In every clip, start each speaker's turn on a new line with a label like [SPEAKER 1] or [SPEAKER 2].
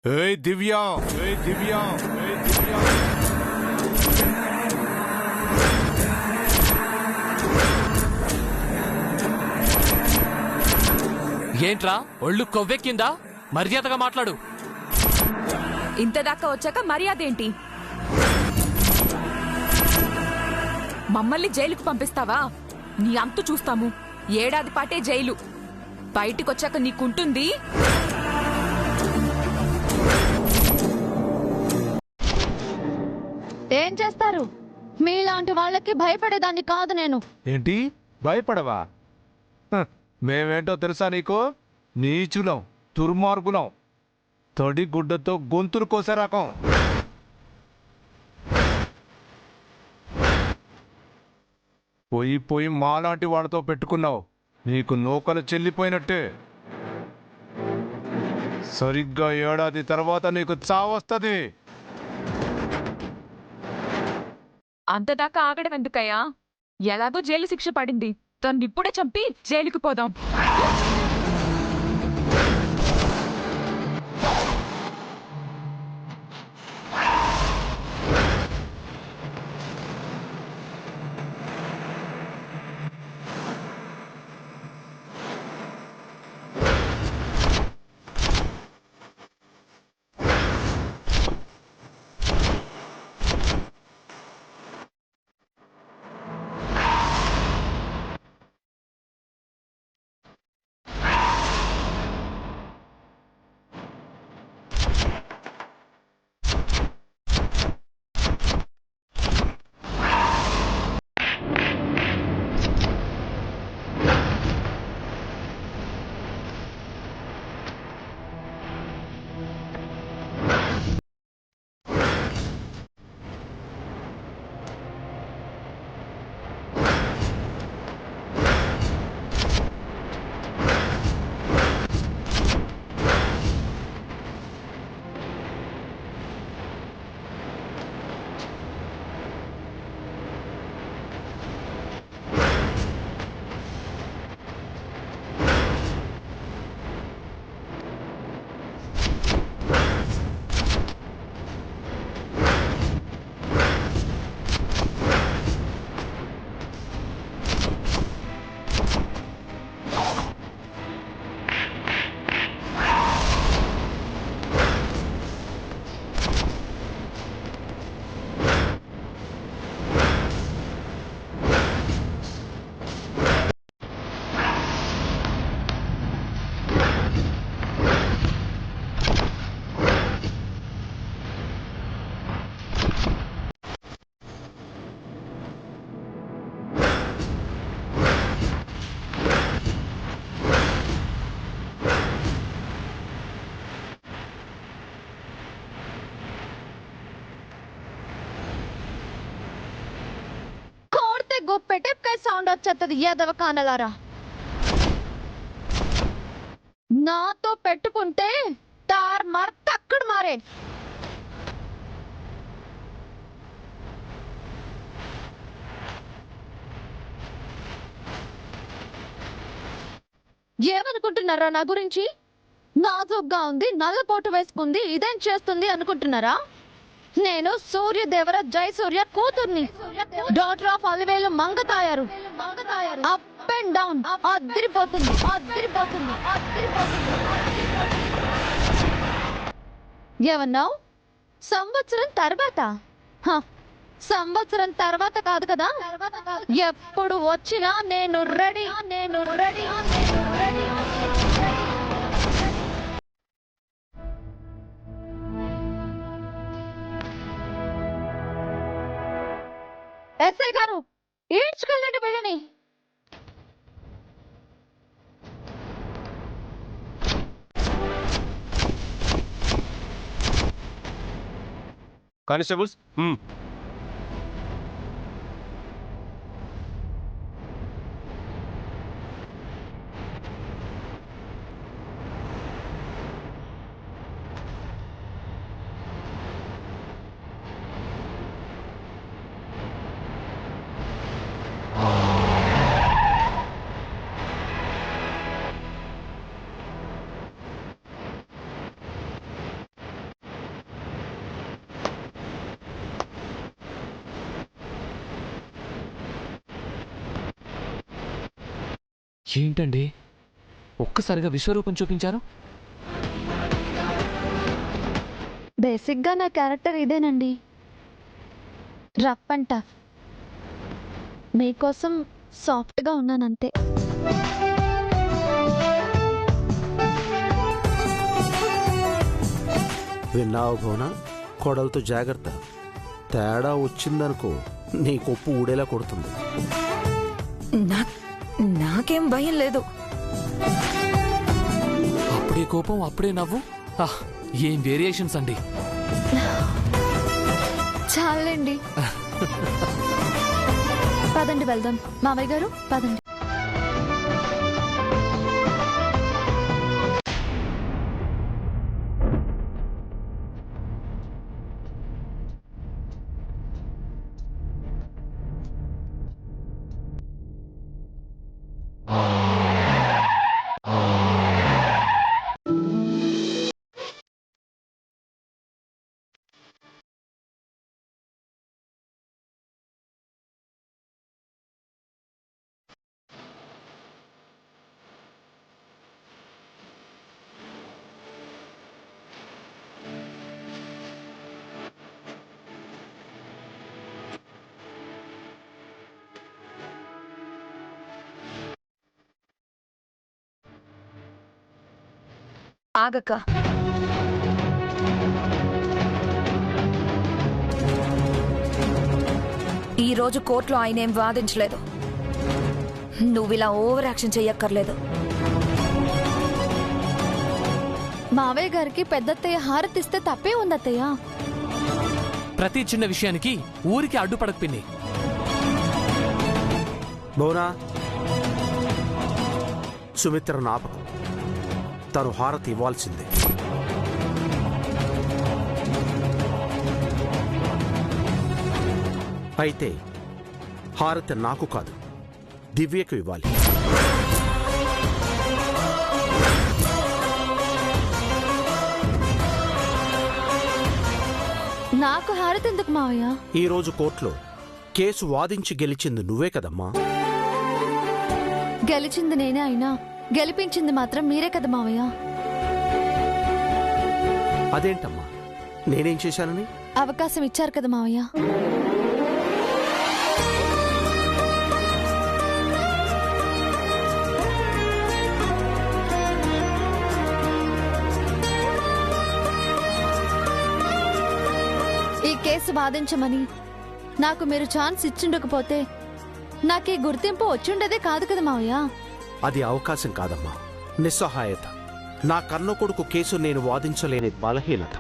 [SPEAKER 1] ఏయ్ దివ్య, ఏయ్ దివ్య, ఏయ్ దివ్య.
[SPEAKER 2] ఏంట్రా ఒళ్ళు కొవ్వెక్కిందా? మర్యాదగా మాట్లాడు.
[SPEAKER 3] ఇంతదాకా వచ్చాక మర్యాద ఏంటి? మమ్మల్ని జైలుకు పంపిస్తావా? నీ అంతు చూస్తాము. ఏడాది పాటే జైలు. బయటికొచ్చాక నీకుంటుంది.
[SPEAKER 4] ఏం చేస్తారు? మీలాంటి వాళ్ళకి భయపడేదాన్ని కాదు నేను.
[SPEAKER 5] ఏంటి భయపడవా? మేమేంటో తెలుసా నీకు? నీచులం, దుర్మార్గులం, తడి గుడ్డతో గొంతులు కోసే రకం. పోయి పోయి మాలాంటి వాడితో పెట్టుకున్నావు, నీకు నూకలు చెల్లిపోయినట్టే. సరిగ్గా ఏడాది తర్వాత నీకు చావొస్తుంది.
[SPEAKER 3] అంతదాకా ఆగడం ఎందుకయ్యా? ఎలాగో జైలు శిక్ష పడింది. తన్నిప్పుడే చంపి జైలుకు పోదాం.
[SPEAKER 4] పెట్టెప్కాయ సౌండ్ వచ్చేస్తుంది. యాదవ కానలారా, నాతో పెట్టుకుంటే తార్ మార్ తక్కడ మారే. ఏమనుకుంటున్నారా నా గురించి? నాజుగ్గా ఉంది, నల్లపోటు వేసుకుంది, ఇదేం చేస్తుంది అనుకుంటున్నారా? నేను సూర్యదేవర జయసూర్య కూతుర్ని, daughter of Alivelu Mangathayaru. Up and down అదిరిపోతుంది, అదిరిపోతుంది, అదిరిపోతుంది. ఏమన్నావు? సంవత్సరం తర్వాత? సంవత్సరం తర్వాత కాదు కదా, ఎప్పుడు వచ్చినా నేను రెడీ, నేను రెడీ, నేను రెడీ. ఎస్ఐ గారు, ఈడ్చుకెళ్ళండి వీళ్ళని.
[SPEAKER 5] కానిస్టేబుల్స్,
[SPEAKER 2] ఏంటండి ఒక్కసారిగా విశ్వరూపం చూపించారు?
[SPEAKER 4] బేసిక్గా నా క్యారెక్టర్ ఇదేనండి, రఫ్ అండ్ టఫ్. మీకోసం సాఫ్ట్గా ఉన్నానంతే.
[SPEAKER 6] విన్నావు భువన, కొడలతో జాగ్రత్త. తేడా వచ్చిందనుకో నీ కొప్పు ఊడేలా కొడుతుంది.
[SPEAKER 3] నాకేం భయం లేదు.
[SPEAKER 2] అప్పుడే కోపం అప్పుడే నవ్వు. ఏం వేరియేషన్స్ అండి.
[SPEAKER 4] చాలండి, పదండి వెళ్దాం. మావయ్య గారు పదండి.
[SPEAKER 3] ఆగక్క. ఈరోజు కోర్టులో ఆయన ఏం వాదించలేదు. నువ్విలా ఓవర్ యాక్షన్ చెయ్యక్కర్లేదు.
[SPEAKER 4] మావయ్య గారికి పెద్దత్తయ్య హారతిస్తే తప్పే ఉందత్తయ్య.
[SPEAKER 2] ప్రతి చిన్న విషయానికి ఊరికి అడ్డుపడక పిన్ని.
[SPEAKER 6] భువన, సుమిత్ర నాపకం. తను హారతి ఇవ్వాల్సిందే. అయితే హారతి నాకు కాదు, దివ్యకు ఇవ్వాలి.
[SPEAKER 4] నాకు హారతి ఎందుకు మావయ్య?
[SPEAKER 6] ఈరోజు కోర్టులో కేసు వాదించి గెలిచింది నువ్వే కదమ్మా.
[SPEAKER 4] గెలిచింది నేనే అయినా గెలిపించింది మాత్రం మీరే కదా మావయ్య.
[SPEAKER 6] అదేంటమ్మా, నేనేం చేశానని?
[SPEAKER 4] అవకాశం ఇచ్చారు కదా మావయ్య. ఈ కేసు వాదించమని నాకు మీరు ఛాన్స్ ఇచ్చిండకపోతే నాకీ గుర్తింపు వచ్చిండేదే కాదు కదా మావయ్య.
[SPEAKER 6] అది అవకాశం కాదమ్మా, నిస్సహాయత. నా కన్న కొడుకు కేసు నేను వాదించలేని బలహీనత.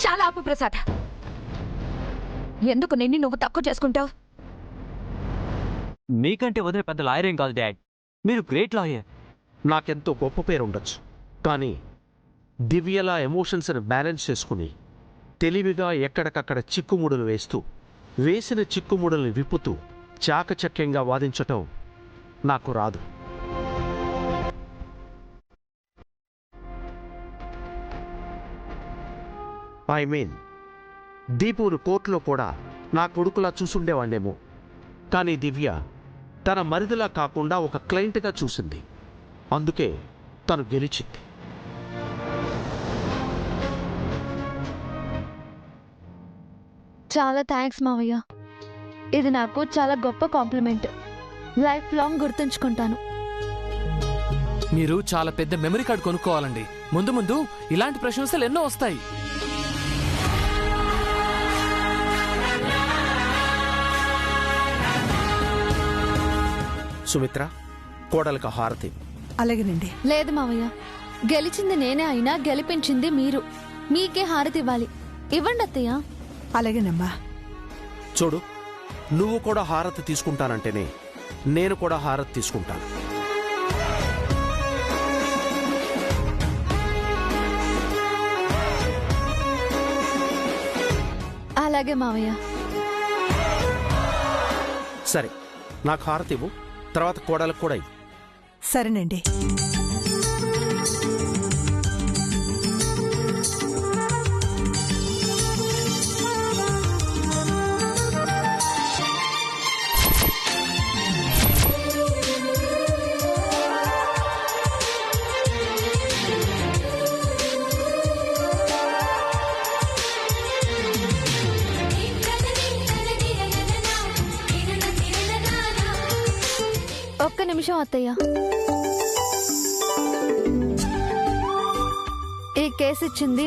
[SPEAKER 3] చాలా ఆపు ప్రసాద్. ఎందుకు నిన్ను నువ్వు తక్కువ చేసుకుంటావు?
[SPEAKER 7] మీకంటే వదిన పెద్ద లాయర్ ఏం కాదు డాడ్, మీరు గ్రేట్ లాయర్.
[SPEAKER 6] నాకెంతో గొప్ప పేరు ఉండొచ్చు, కానీ దివ్యలా ఎమోషన్స్ని బ్యాలెన్స్ చేసుకుని తెలివిగా ఎక్కడికక్కడ చిక్కుముడులు వేస్తూ, వేసిన చిక్కుముడుల్ని విప్పుతూ చాకచక్యంగా వాదించటం నాకు రాదు. ఐ మీన్, దీపును కోర్టులో కూడా నా కొడుకులా చూసుండేవాణ్ణేమో, కానీ దివ్య తన మరిదిలా కాకుండా ఒక క్లయింట్గా చూసింది. అందుకే తను గెలిచింది.
[SPEAKER 4] చాలా థ్యాంక్స్ మావయ్య. ఇది నాకు చాలా గొప్ప కాంప్లిమెంట్. Life long గుర్తుంచుకుంటాను.
[SPEAKER 2] మీరు చాలా పెద్ద మెమరీ కార్డ్ కొనుక్కోవాలండి. ముందు ముందు ఇలాంటి ప్రశంసలు ఎన్నో వస్తాయి.
[SPEAKER 6] సుమిత్ర, కోడలకు హారతి.
[SPEAKER 8] అలాగేనండి.
[SPEAKER 4] లేదు మావయ్య, గెలిచింది నేనే అయినా గెలిపించింది మీరు. మీకే హారతి ఇవ్వాలి. ఇవ్వండి అత్తయ్య.
[SPEAKER 8] అలాగేనమ్మా.
[SPEAKER 6] చూడు, నువ్వు కూడా హారతి తీసుకుంటానంటేనే నేను కూడా హారతి తీసుకుంటాను.
[SPEAKER 4] అలాగే మావయ్య.
[SPEAKER 6] సరే, నాకు హారతి ఇవ్వు, తర్వాత కోడలకు కూడా ఇవ్వు.
[SPEAKER 8] సరేనండి.
[SPEAKER 4] నిమిషం అత్తయ్య. ఈ కేసు ఇచ్చింది